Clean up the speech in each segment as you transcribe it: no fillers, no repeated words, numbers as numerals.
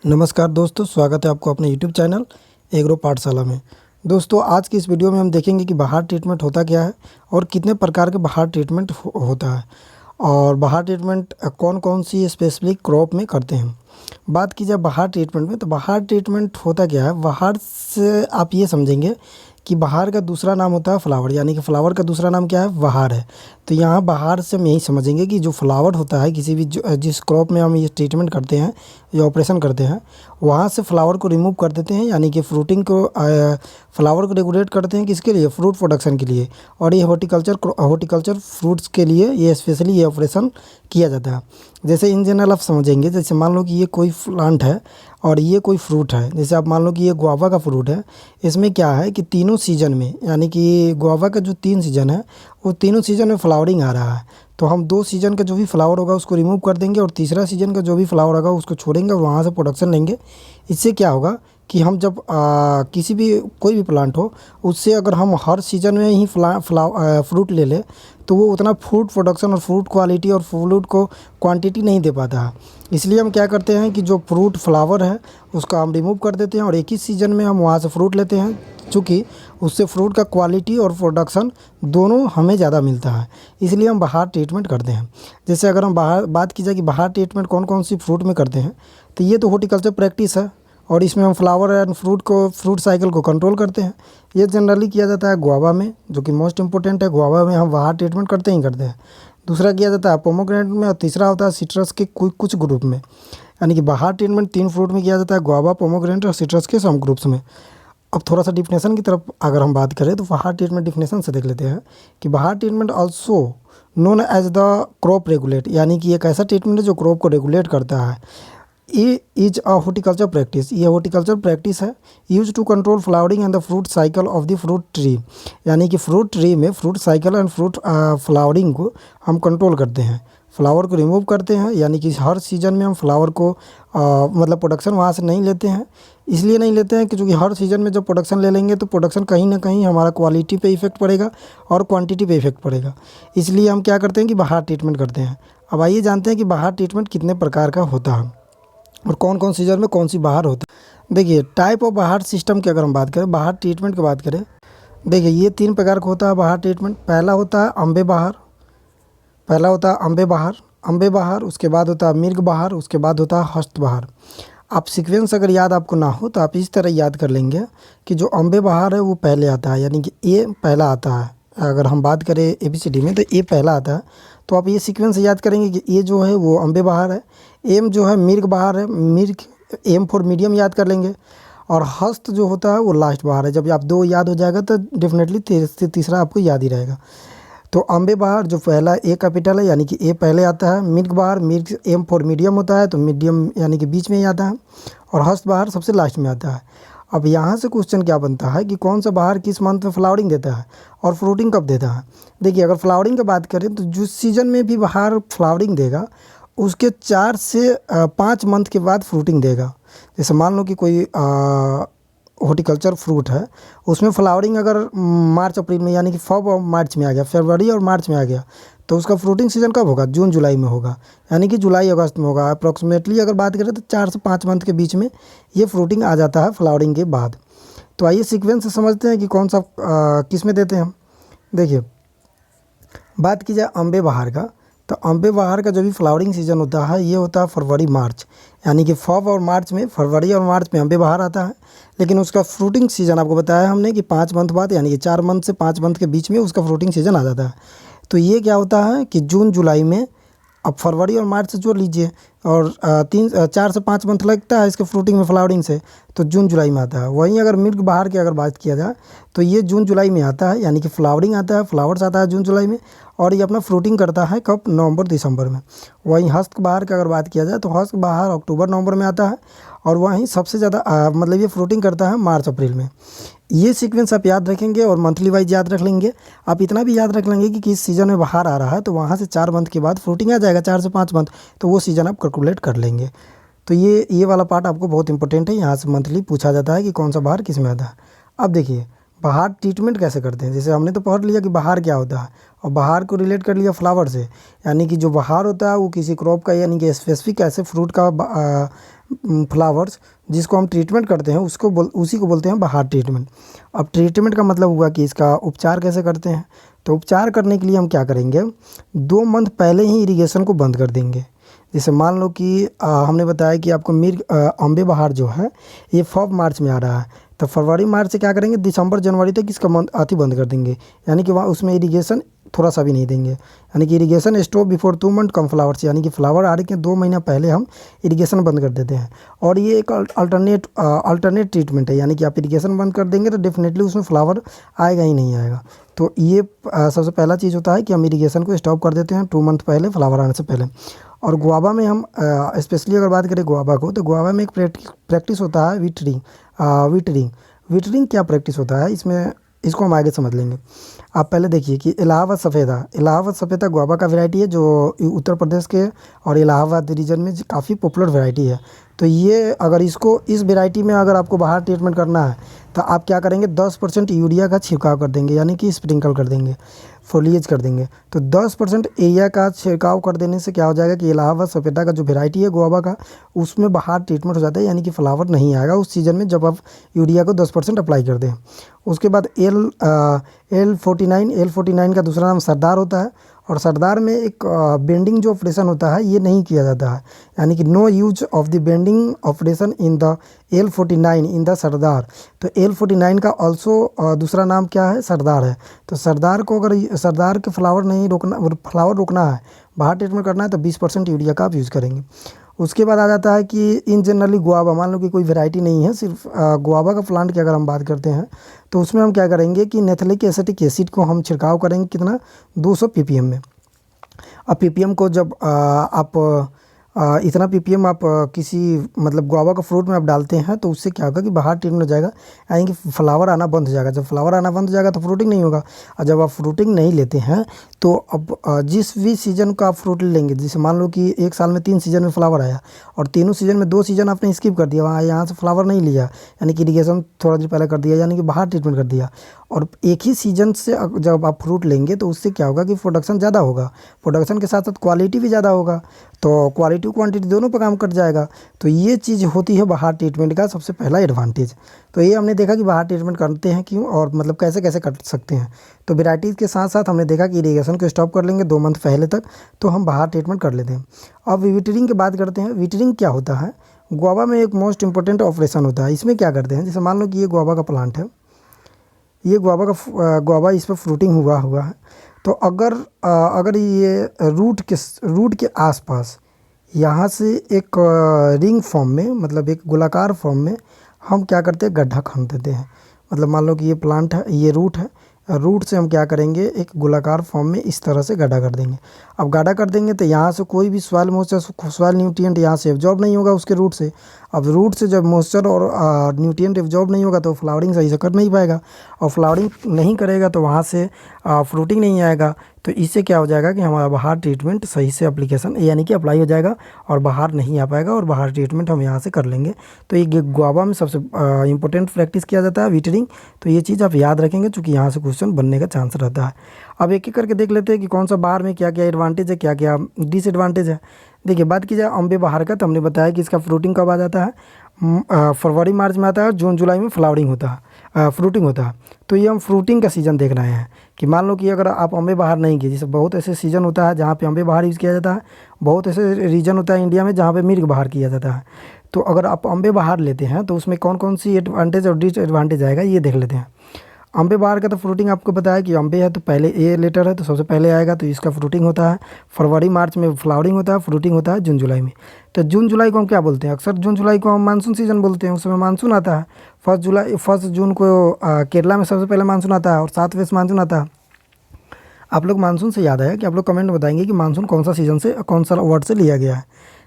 नमस्कार दोस्तों, स्वागत है आपको अपने यूट्यूब चैनल एग्रो पाठशाला में। दोस्तों, आज की इस वीडियो में हम देखेंगे कि बहार ट्रीटमेंट होता क्या है और कितने प्रकार के बहार ट्रीटमेंट होता है और बहार ट्रीटमेंट कौन कौन सी स्पेसिफिक क्रॉप में करते हैं। बात की जाए बहार ट्रीटमेंट में, तो बहार ट्रीटमेंट होता क्या है। बहार से आप ये समझेंगे कि बहार का दूसरा नाम होता है फ्लावर, यानी कि फ्लावर का दूसरा नाम क्या है, बहार है। तो यहाँ बहार से हम यही समझेंगे कि जो फ्लावर होता है किसी भी जिस क्रॉप में हम ये ट्रीटमेंट करते हैं, ये ऑपरेशन करते हैं, वहाँ से फ्लावर को रिमूव कर देते हैं, यानी कि फ्रूटिंग को फ्लावर को रेगुलेट करते हैं। किसके लिए? फ्रूट प्रोडक्शन के लिए। और ये हॉर्टिकल्चर फ्रूट्स के लिए ये स्पेशली ये ऑपरेशन किया जाता है। जैसे इन जनरल आप समझेंगे, जैसे मान लो कि ये कोई प्लांट है और ये कोई फ्रूट है। जैसे आप मान लो कि ये गुआवा का फ्रूट है। इसमें क्या है कि तीनों सीजन में, यानी कि गुआवा का जो 3 सीज़न है, वो तीनों सीज़न में फ्लावरिंग आ रहा है। तो हम 2 सीज़न का जो भी फ्लावर होगा उसको रिमूव कर देंगे और तीसरा सीज़न का जो भी फ्लावर होगा उसको छोड़ेंगे और वहाँ से प्रोडक्शन लेंगे। इससे क्या होगा कि हम जब किसी भी कोई भी प्लांट हो, उससे अगर हम हर सीज़न में ही फ्रूट ले लें तो वो उतना फ्रूट प्रोडक्शन और फ्रूट क्वालिटी और फ्रूट को क्वांटिटी नहीं दे पाता है। इसलिए हम क्या करते हैं कि जो फ्रूट फ्लावर है उसका हम रिमूव कर देते हैं और एक ही सीज़न में हम वहाँ से फ्रूट लेते हैं, चूँकि उससे फ्रूट का क्वालिटी और प्रोडक्शन दोनों हमें ज़्यादा मिलता है। इसलिए हम बहार ट्रीटमेंट करते हैं। जैसे अगर हम बात की जाए कि बहार ट्रीटमेंट कौन कौन सी फ्रूट में करते हैं, तो ये तो हॉर्टिकल्चर प्रैक्टिस है और इसमें हम फ्लावर एंड फ्रूट साइकिल को कंट्रोल करते हैं। ये जनरली किया जाता है गुआवा में, जो कि मोस्ट इंपॉर्टेंट है। गुआवा में हम बहार ट्रीटमेंट करते हैं। दूसरा किया जाता है पोमोग्रेनेट में और तीसरा होता है सिट्रस के कुछ ग्रुप में। यानी कि बहार ट्रीटमेंट 3 फ्रूट में किया जाता है, गुआवा, पोमोग्रेनेट और सिट्रस के सम ग्रुप्स में। अब थोड़ा सा डिफिनेशन की तरफ अगर हम बात करें तो बहार ट्रीटमेंट डिफिनेशन से देख लेते हैं कि बहार treatment also known as the crop regulate, यानी कि एक ऐसा ट्रीटमेंट है जो क्रॉप को रेगुलेट करता है। ये इज अ हॉर्टिकल्चर प्रैक्टिस, ये हॉर्टिकल्चर प्रैक्टिस है use to control flowering and the fruit cycle of the fruit tree. यानी कि फ्रूट ट्री में fruit cycle and fruit flowering को हम कंट्रोल करते हैं, फ्लावर को रिमूव करते हैं। यानी कि हर सीज़न में हम फ्लावर को मतलब प्रोडक्शन वहाँ से नहीं लेते हैं। इसलिए नहीं लेते हैं कि चूँकि हर सीज़न में जब प्रोडक्शन ले लेंगे तो प्रोडक्शन कहीं ना कहीं हमारा क्वालिटी पे इफेक्ट पड़ेगा और क्वांटिटी पे इफेक्ट पड़ेगा। इसलिए हम क्या करते हैं कि बहार ट्रीटमेंट करते हैं। अब आइए जानते हैं कि बहार ट्रीटमेंट कितने प्रकार का होता है और कौन कौन सीजन में कौन सी बहार होता है। देखिए, टाइप ऑफ बहार सिस्टम की अगर हम बात करें, बहार ट्रीटमेंट की बात करें, देखिए ये 3 प्रकार का होता है बहार ट्रीटमेंट। पहला होता है अम्बे बहार, उसके बाद होता है मिर्ग बहार, उसके बाद होता है हस्त बहार। आप सीक्वेंस अगर याद आपको ना हो तो आप इस तरह याद कर लेंगे कि जो अम्बे बहार है वो पहले आता है, यानी कि ए पहला आता है। अगर हम बात करें ABCD में तो ए पहला आता है। तो आप ये सीक्वेंस याद करेंगे कि ए जो है वो अम्बे बहार है, एम जो है मिर्ग बहार है, मिर्ग एम फॉर मीडियम याद कर लेंगे, और हस्त जो होता है वो लास्ट बहार है। जब आप 2 याद हो जाएगा तो डेफिनेटली तीसरा आपको याद ही रहेगा। तो अम्बे बहार जो पहला ए कैपिटल है, यानी कि ए पहले आता है। मिर्ग बहार, मिर्ग एम फॉर मीडियम होता है तो मीडियम यानी कि बीच में ही आता है, और हस्त बहार सबसे लास्ट में आता है। अब यहाँ से क्वेश्चन क्या बनता है कि कौन सा बहार किस मंथ में फ्लावरिंग देता है और फ्रूटिंग कब देता है। देखिए, अगर फ्लावरिंग की बात करें तो जिस सीजन में भी बहार फ्लावरिंग देगा उसके 4 से 5 मंथ के बाद फ्रूटिंग देगा। जैसे मान लो कि कोई हॉर्टिकल्चर फ्रूट है, उसमें फ्लावरिंग अगर मार्च अप्रैल में, यानी कि मार्च में आ गया, फरवरी और मार्च में आ गया, तो उसका फ्रूटिंग सीज़न कब होगा? जून जुलाई में होगा, यानी कि जुलाई अगस्त में होगा। अप्रॉक्सीमेटली अगर बात करें तो 4 से 5 मंथ के बीच में ये फ्रूटिंग आ जाता है फ्लावरिंग के बाद। तो आइए सीक्वेंस से समझते हैं कि कौन सा किस में देते हैं हम। देखिए, बात की जाए अम्बे बहार का, तो अम्बे बहार का जो भी फ्लावरिंग सीज़न होता है ये होता है फरवरी मार्च, यानी कि और मार्च में, फरवरी और मार्च में अम्बे बहार आता है। लेकिन उसका फ्रूटिंग सीज़न आपको बताया हमने कि 5 मंथ बाद, यानी कि 4 मंथ से 5 मंथ के बीच में उसका फ्रूटिंग सीज़न आ जाता है। तो ये क्या होता है कि जून जुलाई में, अब फरवरी और मार्च से जोड़ लीजिए, और 4 से 5 मंथ लगता है इसके फ्रूटिंग में, फ्लावरिंग से, तो जून जुलाई में आता है। वहीं अगर मिर्ग बहार की अगर बात किया जाए तो ये जून जुलाई में आता है, यानी कि फ्लावरिंग आता है, फ्लावर्स आता है जून जुलाई में, और ये अपना फ्रूटिंग करता है कब? नवंबर दिसंबर में। वहीं हस्त बहार की अगर बात किया जाए तो हस्त बहार अक्टूबर नवंबर में आता है, और वहीं सबसे ज़्यादा मतलब ये फ्रूटिंग करता है मार्च अप्रैल में। ये सीक्वेंस आप याद रखेंगे और मंथली वाइज याद रख लेंगे। आप इतना भी याद रख लेंगे कि किस सीज़न में बहार आ रहा है, तो वहाँ से 4 मंथ के बाद फ्रूटिंग आ जाएगा, 4 से 5 मंथ, तो वो सीज़न आप कैलकुलेट कर लेंगे। तो ये वाला पार्ट आपको बहुत इंपॉर्टेंट है, यहाँ से मंथली पूछा जाता है कि कौन सा बहार किस में आता है। अब देखिए, बहार ट्रीटमेंट कैसे करते हैं। जैसे हमने तो पढ़ लिया कि बहार क्या होता है और बहार को रिलेट कर लिया फ्लावर से, यानी कि जो बहार होता है वो किसी क्रॉप का, यानी कि स्पेसिफिक ऐसे फ्रूट का फ्लावर्स जिसको हम ट्रीटमेंट करते हैं उसी को बोलते हैं बहार ट्रीटमेंट। अब ट्रीटमेंट का मतलब हुआ कि इसका उपचार कैसे करते हैं। तो उपचार करने के लिए हम क्या करेंगे, 2 मंथ पहले ही इरिगेशन को बंद कर देंगे। जैसे मान लो कि हमने बताया कि आपको अम्बे बहार जो है ये मार्च में आ रहा है, तो फरवरी मार्च से क्या करेंगे, दिसंबर जनवरी तक इसका आती बंद कर देंगे, यानी कि वहाँ उसमें इरिगेशन थोड़ा सा भी नहीं देंगे। यानी कि इरिगेशन स्टॉप बिफोर 2 मंथ कम फ्लावर्स, यानी कि फ्लावर आने के 2 महीना पहले हम इरिगेशन बंद कर देते हैं। और ये एक अल्टरनेट ट्रीटमेंट है, यानी कि आप इरिगेशन बंद कर देंगे तो डेफिनेटली उसमें फ्लावर आएगा ही नहीं आएगा। तो ये सबसे पहला चीज़ होता है कि हम इरिगेशन को स्टॉप कर देते हैं 2 मंथ पहले, फ्लावर आने से पहले। और गुआवा में हम स्पेशली अगर बात करें गुआवा को, तो गुआवा में एक प्रैक्टिस होता है विटरिंग। विटरिंग क्या प्रैक्टिस होता है इसमें, इसको हम आगे समझ लेंगे। आप पहले देखिए कि इलाहाबाद सफ़ेदा गुआवा का वैरायटी है जो उत्तर प्रदेश के और इलाहाबाद रीजन में काफ़ी पॉपुलर वैरायटी है। तो ये अगर इस वैरायटी में अगर आपको बाहर ट्रीटमेंट करना है तो आप क्या करेंगे, 10% यूरिया का छिड़काव कर देंगे, यानी कि स्प्रिंकल कर देंगे, फोलिएज कर देंगे। तो 10% एरिया का छिड़काव कर देने से क्या हो जाएगा कि इलाहाबाद सफ़ेदा का जो वैरायटी है गुआवा का, उसमें बाहर ट्रीटमेंट हो जाता है, यानी कि फ्लावर नहीं आएगा उस सीज़न में जब आप यूरिया को 10% अप्लाई कर दें। उसके बाद L49 का दूसरा नाम सरदार होता है। और सरदार में एक बेंडिंग जो ऑपरेशन होता है ये नहीं किया जाता है, यानी कि no use of the bending operation in the L49 in the सरदार। तो L49 का ऑल्सो दूसरा नाम क्या है, सरदार है। तो सरदार को अगर सरदार के फ्लावर रोकना है, बाहर ट्रीटमेंट करना है, तो 20% यूरिया का आप यूज़ करेंगे। उसके बाद आ जाता है कि इन जनरली गुआवा, मान लो कि कोई वैरायटी नहीं है, सिर्फ गुआवा का प्लांट की अगर हम बात करते हैं तो उसमें हम क्या करेंगे कि नेथलिक एसिटिक एसिड को हम छिड़काव करेंगे, कितना, 200 ppm में। अब ppm को जब आप इतना ppm आप किसी मतलब गुआवा का फ्रूट में आप डालते हैं तो उससे क्या होगा कि बाहर ट्रीटमेंट हो जाएगा, यानी कि फ्लावर आना बंद हो जाएगा। जब फ्लावर आना बंद हो जाएगा तो फ्रूटिंग नहीं होगा, और जब आप फ्रूटिंग नहीं लेते हैं तो अब जिस भी सीज़न का आप फ्रूट लेंगे, जैसे मान लो कि एक साल में 3 सीज़न में फ्लावर आया और तीनों सीज़न में 2 सीज़न आपने स्किप कर दिया, वहाँ यहाँ से फ्लावर नहीं लिया, यानी कि इरिगेशन थोड़ा देर पहले कर दिया, यानी कि बाहर ट्रीटमेंट कर दिया, और एक ही सीज़न से जब आप फ्रूट लेंगे तो उससे क्या होगा कि प्रोडक्शन ज़्यादा होगा, प्रोडक्शन के साथ साथ क्वालिटी भी ज़्यादा होगा, तो क्वालिटी क्वांटिटी दोनों पर काम कर जाएगा। तो ये चीज़ होती है बाहर ट्रीटमेंट का सबसे पहला एडवांटेज। तो ये हमने देखा कि बाहर ट्रीटमेंट करते हैं क्यों और मतलब कैसे कैसे कर सकते हैं। तो वेराइटीज़ के साथ साथ हमने देखा कि इरिगेशन को स्टॉप कर लेंगे 2 मंथ पहले तक, तो हम बाहर ट्रीटमेंट कर लेते हैं। अब विटरिंग की बात करते हैं। विटरिंग क्या होता है, गुआवा में एक मोस्ट इंपॉर्टेंट ऑपरेशन होता है। इसमें क्या करते हैं, जैसे मान लो कि ये गुआवा का प्लांट है, ये गुआवा इस पर फ्रूटिंग हुआ है, तो अगर ये रूट के आसपास यहाँ से एक रिंग फॉर्म में, मतलब एक गोलाकार फॉर्म में हम क्या करते हैं, गड्ढा खन देते हैं। मतलब मान लो कि ये प्लांट है, ये रूट है, रूट से हम क्या करेंगे, एक गोलाकार फॉर्म में इस तरह से गड्ढा कर देंगे। अब गड्ढा कर देंगे तो यहाँ से कोई भी सॉइल मॉइस्चर, सॉइल न्यूट्रिएंट यहाँ से एब्जॉर्ब नहीं होगा उसके रूट से। अब रूट से जब मॉइस्चर और न्यूट्रिएंट एब्जॉर्ब नहीं होगा तो फ्लावरिंग सही से कर नहीं पाएगा, और फ्लावरिंग नहीं करेगा तो वहाँ से फ्रूटिंग नहीं आएगा। तो इससे क्या हो जाएगा कि हमारा बाहर ट्रीटमेंट सही से एप्लीकेशन यानी कि अप्लाई हो जाएगा और बाहर नहीं आ पाएगा, और बाहर ट्रीटमेंट हम यहाँ से कर लेंगे। तो ये गुआवा में सबसे इंपॉर्टेंट प्रैक्टिस किया जाता है विटरिंग। तो ये चीज़ आप याद रखेंगे क्योंकि यहाँ से क्वेश्चन बनने का चांस रहता है। अब एक एक करके देख लेते हैं कि कौन सा बाहर में क्या क्या एडवांटेज है, क्या क्या डिसएडवांटेज है। देखिए, बात की जाए अम्बे बहार का, तो हमने बताया कि इसका फ्रूटिंग कब आ जाता है, फरवरी मार्च में आता है, जून जुलाई में फ्लावरिंग होता है, फ्रूटिंग होता है। तो ये हम फ्रूटिंग का सीज़न देख रहे हैं कि मान लो कि अगर आप अम्बे बहार नहीं किए, जैसे बहुत ऐसे सीज़न होता है जहाँ पे अम्बे बहार यूज़ किया जाता है, बहुत ऐसे रीजन होता है इंडिया में जहाँ पे मिर्ग बहार किया जाता है। तो अगर आप अम्बे बहार लेते हैं तो उसमें कौन कौन सी एडवांटेज और डिसएडवांटेज आएगा ये देख लेते हैं। अम्बे बहार का तो फ्रूटिंग आपको बताया कि अम्बे है तो पहले ए लेटर है तो सबसे पहले आएगा, तो इसका फ्रूटिंग होता है फरवरी मार्च में, फ्लावरिंग होता है, फ्रूटिंग होता है जून जुलाई में। तो जून जुलाई को हम क्या बोलते हैं, अक्सर जून जुलाई को हम मानसून सीजन बोलते हैं, उस समय मानसून आता है। 1 जून को केरला में सबसे पहले मानसून आता है और 7 वें मानसून आता है। आप लोग मानसून से याद आया कि आप लोग कमेंट में बताएंगे कि मानसून कौन सा सीज़न से, कौन सा वर्ड से लिया गया है।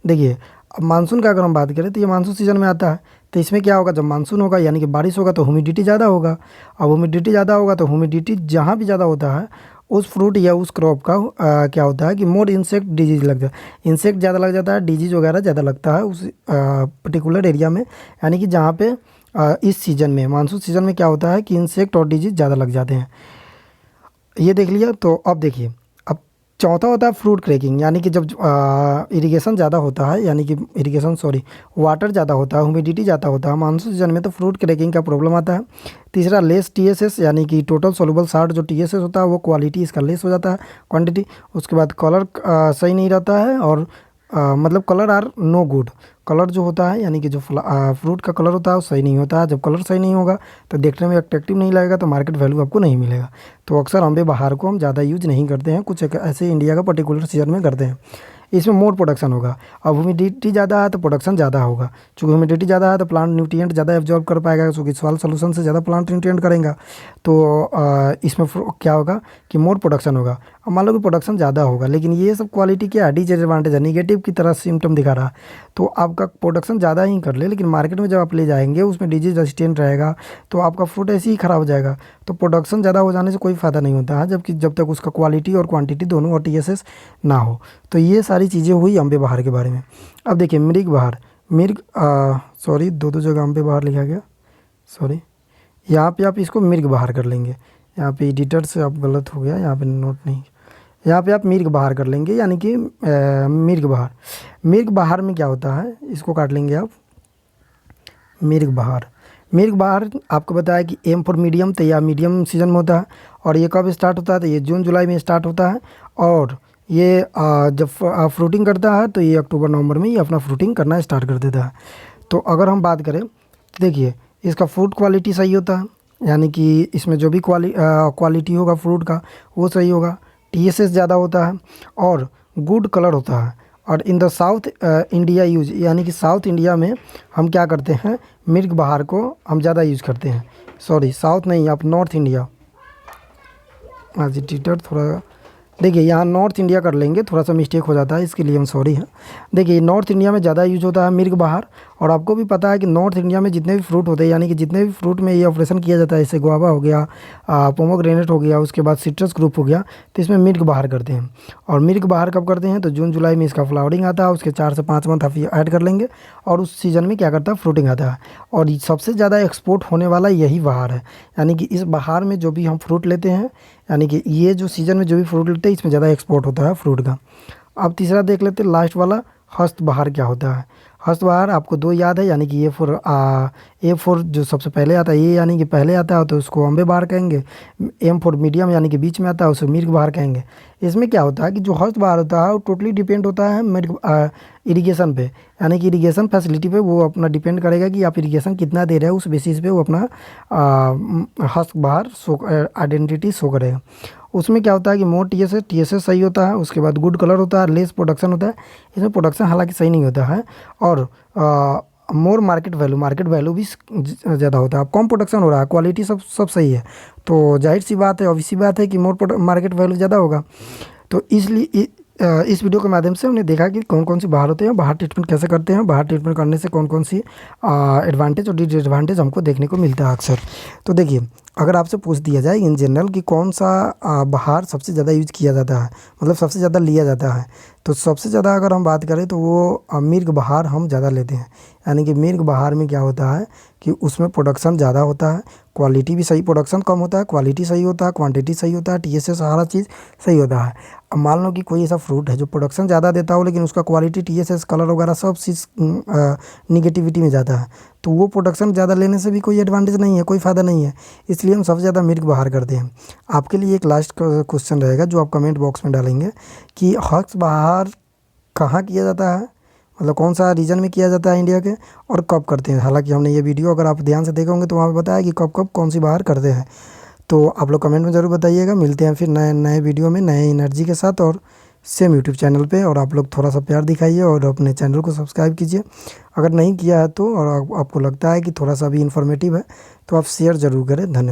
देखिए, अब मानसून का अगर हम बात करें तो ये मानसून सीज़न में आता है। तो इसमें क्या होगा, जब मानसून होगा यानी कि बारिश होगा तो ह्यूमिडिटी ज़्यादा होगा। अब ह्यूमिडिटी ज़्यादा होगा तो ह्यूमिडिटी जहाँ भी ज़्यादा होता है उस फ्रूट या उस क्रॉप का क्या होता है कि मोर इंसेक्ट डिजीज लग जाता है, इंसेक्ट ज़्यादा लग जाता है, डिजीज वगैरह ज़्यादा लगता है उस पर्टिकुलर एरिया में। यानी कि जहाँ पे इस सीज़न में, मानसून सीज़न में क्या होता है कि इंसेक्ट और डिजीज ज़्यादा लग जाते हैं। ये देख लिया। तो अब देखिए, अब चौथा होता है फ्रूट क्रैकिंग, यानी कि जब इरिगेशन ज़्यादा होता है, यानी कि इरिगेशन सॉरी वाटर ज़्यादा होता है, ह्यूमिडिटी ज़्यादा होता है मानसून सीजन में, तो फ्रूट क्रैकिंग का प्रॉब्लम आता है। तीसरा लेस टीएसएस, यानी कि टोटल सोलुबल साल्ट जो टीएसएस होता है वो क्वालिटी इसका लेस हो जाता है, क्वांटिटी। उसके बाद कलर सही नहीं रहता है, और मतलब colour are no good, colour जो होता है यानी कि जो फ्रूट का कलर होता है वो सही नहीं होता है। जब कलर सही नहीं होगा तो देखने में अट्रैक्टिव नहीं लगेगा, तो मार्केट वैल्यू आपको नहीं मिलेगा। तो अक्सर अम्बे बहार को हम ज़्यादा यूज नहीं करते हैं, कुछ एक ऐसे इंडिया का पर्टिकुलर सीजन में करते हैं। इसमें मोर प्रोडक्शन होगा। अब ह्यूमिडिटी ज़्यादा है तो प्रोडक्शन ज़्यादा होगा, चूँकि ह्यूमिडिटी ज़्यादा है तो प्लांट न्यूट्रिएंट ज़्यादा एब्जॉर्ब कर पाएगा, क्योंकि सॉइल सोल्यूशन से ज़्यादा प्लांट न्यूट्रिएंट करेगा। तो इसमें क्या होगा कि मोर प्रोडक्शन होगा। अब मान लो कि प्रोडक्शन ज़्यादा होगा, लेकिन ये सब क्वालिटी क्या डिसएडवांटेज है, निगेटिव की तरह सिम्टम दिखा रहा है। तो आपका प्रोडक्शन ज़्यादा ही कर ले, लेकिन मार्केट में जब आप ले जाएंगे उसमें डिजीज रेजिस्टेंट रहेगा, तो आपका फ्रूट ऐसे ही ख़राब हो जाएगा। तो प्रोडक्शन ज़्यादा हो जाने से कोई फ़ायदा नहीं होता है, जबकि जब तक उसका क्वालिटी और क्वांटिटी दोनों और टीएसएस ना हो। तो ये सारी चीज़ें हुई अम्बे बहार के बारे में। अब देखिए मृग बहार, सॉरी दो जगह अम्बे बहार लिखा गया, सॉरी। यहाँ पे आप इसको मृग बहार कर लेंगे, यहाँ पे एडिटर से आप गलत हो गया, यहाँ पे नोट नहीं, यहाँ पे आप मृग बहार कर लेंगे, यानी कि मृग बहार। मृग बहार में क्या होता है, इसको काट लेंगे आप। मृग बहार, मृग बहार आपको बताया कि एम फॉर मीडियम, तो यह मीडियम सीजन में होता है। और ये कब स्टार्ट होता है, तो ये जून जुलाई में स्टार्ट होता है। और ये जब फ्रूटिंग करता है तो ये अक्टूबर नवंबर में ये अपना फ्रूटिंग करना स्टार्ट कर देता है। तो अगर हम बात करें तो देखिए इसका फ्रूट क्वालिटी सही होता है, यानी कि इसमें जो भी क्वालिटी होगा फ्रूट का वो सही होगा। टीएसएस ज़्यादा होता है और गुड कलर होता है। और in the south India use, यानी कि साउथ इंडिया में हम क्या करते हैं, मृग बहार को हम ज़्यादा यूज़ करते हैं। सॉरी साउथ नहीं, आप नॉर्थ इंडिया, आज एडिटर थोड़ा देखिए यहाँ नॉर्थ इंडिया कर लेंगे, थोड़ा सा मिस्टेक हो जाता है, इसके लिए हम सॉरी हैं। देखिए नॉर्थ इंडिया में ज़्यादा यूज होता है मृग बहार। और आपको भी पता है कि नॉर्थ इंडिया में जितने भी फ्रूट होते हैं, यानी कि जितने भी फ्रूट में ये ऑपरेशन किया जाता है, जैसे गुआवा हो गया, पोमोग्रेनेट हो गया, उसके बाद सिट्रस ग्रुप हो गया, तो इसमें मृग बहार करते हैं। और मृग बहार कब करते हैं, तो जून जुलाई में इसका फ्लावरिंग आता है, उसके 4 से 5 मंथ आप ऐड कर लेंगे, और उस सीज़न में क्या करता है, फ्रूटिंग आता है। और सबसे ज़्यादा एक्सपोर्ट होने वाला यही बहार है, यानी कि इस बहार में जो भी हम फ्रूट लेते हैं, यानी कि ये जो सीज़न में जो भी फ्रूट लेते हैं इसमें ज़्यादा एक्सपोर्ट होता है फ्रूट का। अब तीसरा देख लेते हैं लास्ट वाला, हस्त बहार क्या होता है। हस्त बहार आपको दो याद है, यानी कि ए फोर जो सबसे पहले आता है, ये यानी कि पहले आता है तो उसको अम्बे बहार कहेंगे। एम फोर मीडियम यानी कि बीच में आता है उसे मृग बहार कहेंगे। इसमें क्या होता है कि जो हस्त बहार होता है वो टोटली डिपेंड होता है इरिगेशन पे, यानी कि इरिगेशन फैसिलिटी पे वो अपना डिपेंड करेगा कि आप इरिगेशन कितना दे रहे हो, उस बेसिस पे वो अपना हस्त बहार आइडेंटिटी शो करेगा। उसमें क्या होता है कि मोर टीएसएस सही होता है, उसके बाद गुड कलर होता है, लेस प्रोडक्शन होता है। इसमें प्रोडक्शन हालांकि सही नहीं होता है, और मोर मार्केट वैल्यू भी ज़्यादा होता है। अब कम प्रोडक्शन हो रहा है, क्वालिटी सब सही है, तो जाहिर सी बात है, ऑब्वियस सी बात है कि मोर मार्केट वैल्यू ज़्यादा होगा। तो इसलिए इस वीडियो के माध्यम से हमने देखा कि कौन कौन सी बहार होते हैं, बहार ट्रीटमेंट कैसे करते हैं, बहार ट्रीटमेंट करने से कौन कौन सी एडवांटेज और डिसएडवांटेज हमको देखने को मिलता है अक्सर। तो देखिए अगर आपसे पूछ दिया जाए इन जनरल कि कौन सा बहार सबसे ज़्यादा यूज किया जाता है, मतलब सबसे ज़्यादा लिया जाता है, तो सबसे ज़्यादा अगर हम बात करें तो वो मृग बहार हम ज़्यादा लेते हैं। यानी कि मृग बहार में क्या होता है कि उसमें प्रोडक्शन ज़्यादा होता है, क्वालिटी भी सही, प्रोडक्शन कम होता है, क्वालिटी सही होता है, क्वांटिटी सही होता है, टीएसएस सारा चीज़ सही होता है। अब मान लो कि कोई ऐसा फ्रूट है जो प्रोडक्शन ज़्यादा देता हो, लेकिन उसका क्वालिटी टीएसएस कलर वगैरह सब चीज़ निगेटिविटी में जाता है, तो वो प्रोडक्शन ज़्यादा लेने से भी कोई एडवांटेज नहीं है, कोई फ़ायदा नहीं है। इसलिए हम सबसे ज़्यादा मृग बहार करते हैं। आपके लिए एक लास्ट क्वेश्चन रहेगा जो आप कमेंट बॉक्स में डालेंगे कि हस्त बहार कहाँ किया जाता है, मतलब कौन सा रीजन में किया जाता है इंडिया के, और कब करते हैं। हालांकि हमने ये वीडियो अगर आप ध्यान से देखे होंगे तो वहाँ पे बताया कि कब कब कौन सी बहार करते हैं। तो आप लोग कमेंट में ज़रूर बताइएगा। मिलते हैं फिर नए वीडियो में नए एनर्जी के साथ और सेम यूट्यूब चैनल पे। और आप लोग थोड़ा सा प्यार दिखाइए और अपने चैनल को सब्सक्राइब कीजिए अगर नहीं किया है तो, और आपको लगता है कि थोड़ा सा भी इन्फॉर्मेटिव है तो आप शेयर ज़रूर करें। धन्यवाद।